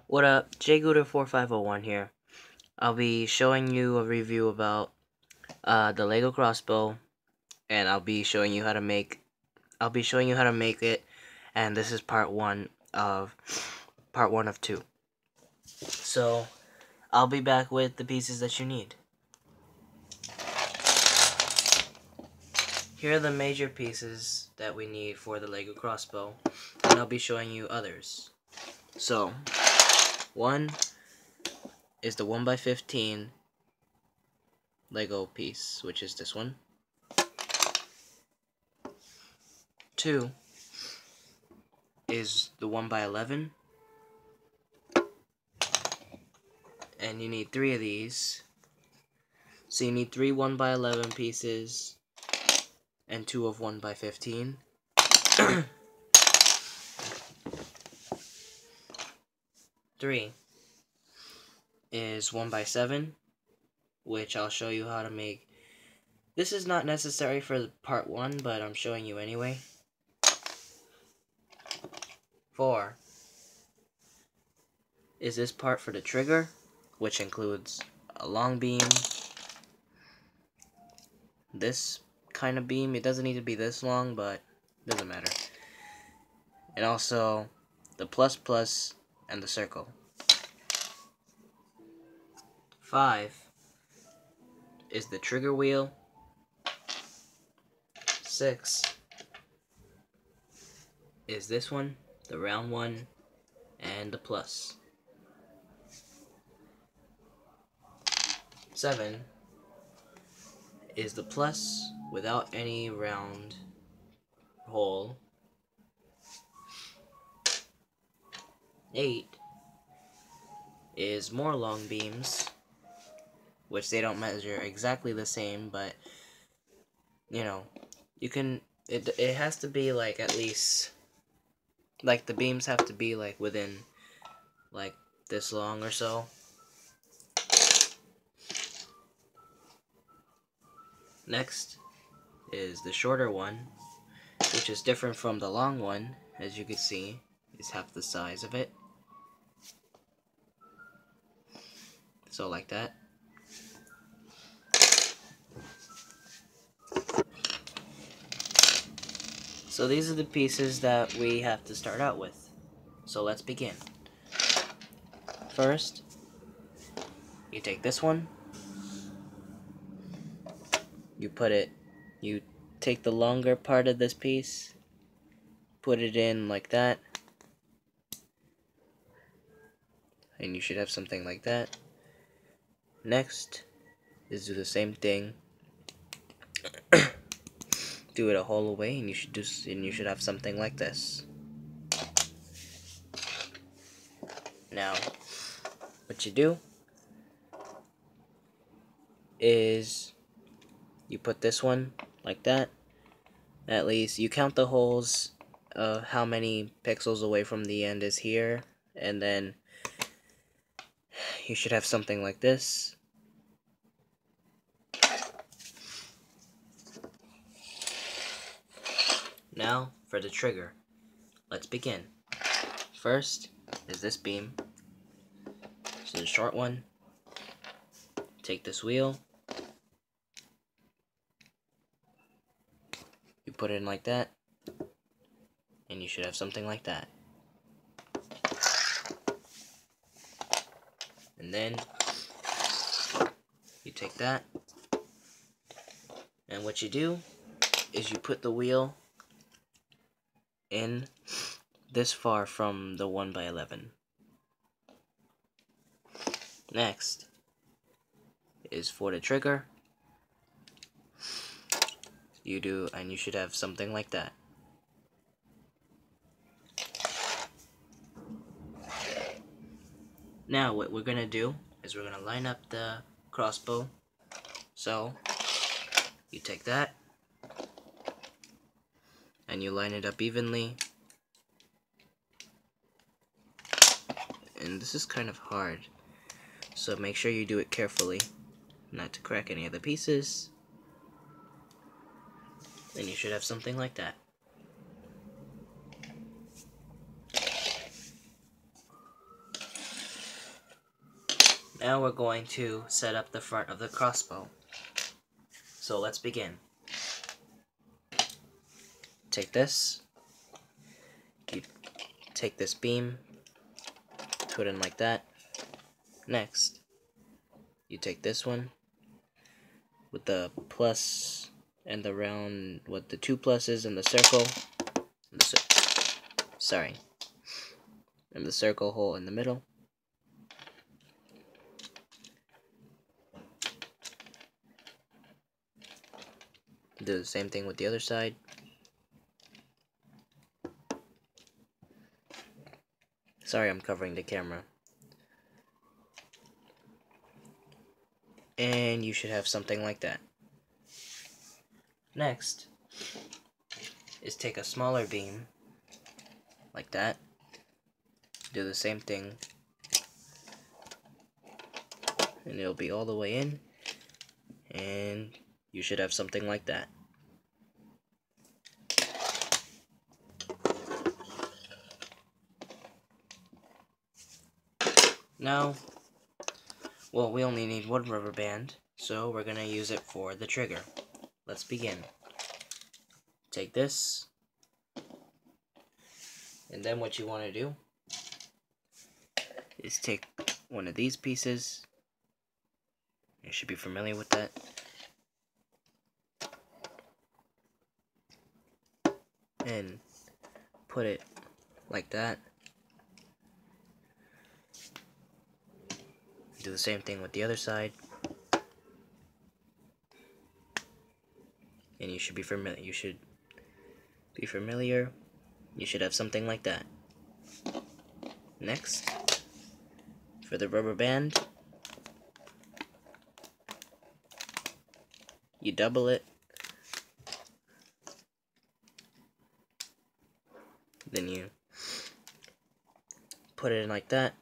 What up, JGooder4501 here. I'll be showing you a review about the Lego crossbow, and I'll be showing you how to make it, and this is part one of two. So I'll be back with the pieces that you need. Here are the major pieces that we need for the Lego crossbow, and I'll be showing you others. So, one is the 1x15 Lego piece, which is this one. 2 is the 1x11, and you need 3 of these. So you need 3 1x11 pieces and 2 of 1x15. 3 is 1x7, which I'll show you how to make. This is not necessary for part 1, but I'm showing you anyway. 4 is this part for the trigger, which includes a long beam, this kind of beam. It doesn't need to be this long, but it doesn't matter. And also the plus and the circle. 5 is the trigger wheel. 6 is this one, the round one, and the plus. 7 is the plus without any round hole. 8 is more long beams, which they don't measure exactly the same, but you know, you can, it has to be like at least, like the beams have to be like within like this long or so. Next is the shorter one, which is different from the long one. As you can see, it's half the size of it. So like that. So these are the pieces that we have to start out with. So let's begin. First, you take this one, you take the longer part of this piece, put it in like that, and you should have something like that. Next is do the same thing. Do it a whole way, and you should have something like this. Now, what you do is you put this one like that. At least you count the holes, how many pixels away from the end is here, and then you should have something like this. Now for the trigger. Let's begin. First is this beam. So the short one. Take this wheel. You put it in like that. And you should have something like that. And then you take that. And what you do is you put the wheel in this far from the 1x11. Next is for the trigger. You do, and you should have something like that. Now what we're gonna do is we're gonna line up the crossbow. So you take that and you line it up evenly. And this is kind of hard, so make sure you do it carefully, not to crack any of the pieces. And you should have something like that. Now we're going to set up the front of the crossbow. So let's begin. Take this. You take this beam, put it in like that. Next, you take this one with the plus and the round, with the 2 pluses and the circle, and and the circle hole in the middle. Do the same thing with the other side. Sorry, I'm covering the camera. And you should have something like that. Next is take a smaller beam, like that. Do the same thing. And it'll be all the way in. And you should have something like that. Now, well, we only need one rubber band, so we're going to use it for the trigger. Let's begin. Take this, and then what you want to do is take one of these pieces. You should be familiar with that. And put it like that. Do the same thing with the other side. And you should be familiar. You should have something like that. Next, for the rubber band, you double it. Then you put it in like that.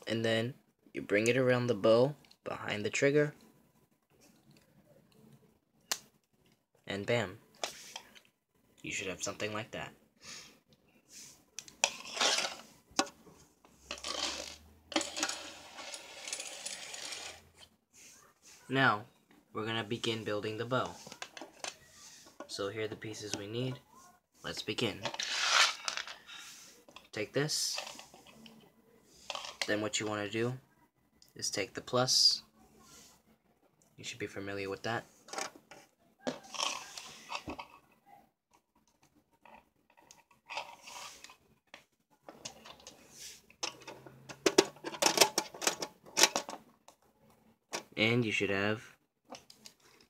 And then you bring it around the bow behind the trigger. And bam. You should have something like that. Now, we're going to begin building the bow. So here are the pieces we need. Let's begin. Take this. Then what you want to do is take the plus. You should be familiar with that. And you should have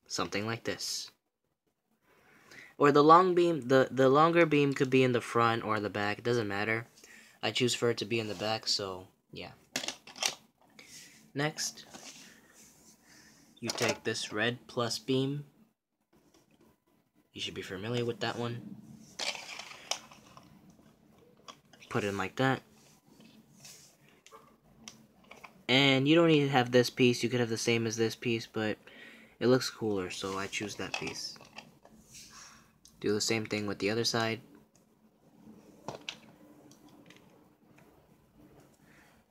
something like this. Or the long beam, the longer beam could be in the front or the back, it doesn't matter. I choose for it to be in the back, so yeah. Next, you take this red plus beam. You should be familiar with that one. Put it in like that. And you don't need to have this piece, you could have the same as this piece, but it looks cooler, so I choose that piece. Do the same thing with the other side.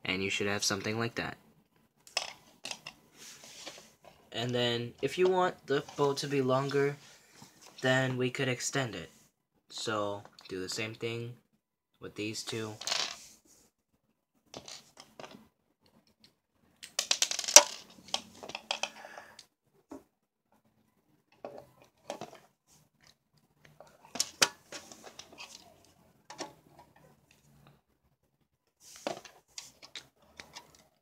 And you should have something like that. And then, if you want the bow to be longer, then we could extend it. So, do the same thing with these two.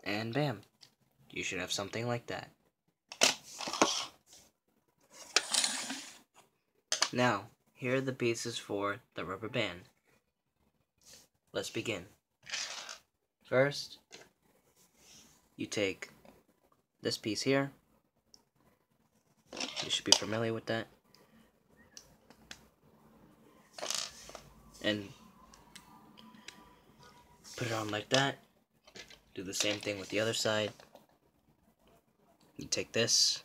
And bam, you should have something like that. Now, here are the pieces for the rubber band. Let's begin. First, you take this piece here. You should be familiar with that. And put it on like that. Do the same thing with the other side. You take this.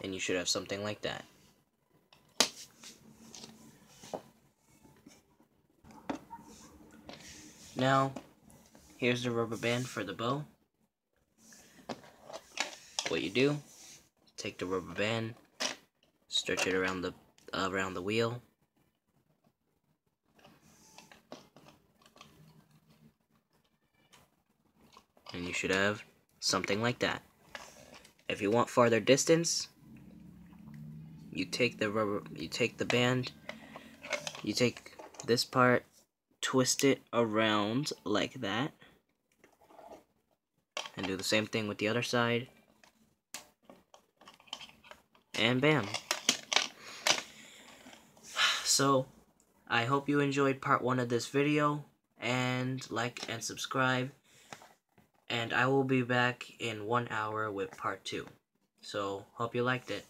And you should have something like that. Now, here's the rubber band for the bow. What you do, take the rubber band, stretch it around the wheel. And you should have something like that. If you want farther distance, you take the band, you take this part, twist it around like that, and do the same thing with the other side, and bam. So, I hope you enjoyed part 1 of this video, and like and subscribe, and I will be back in 1 hour with part 2. So, hope you liked it.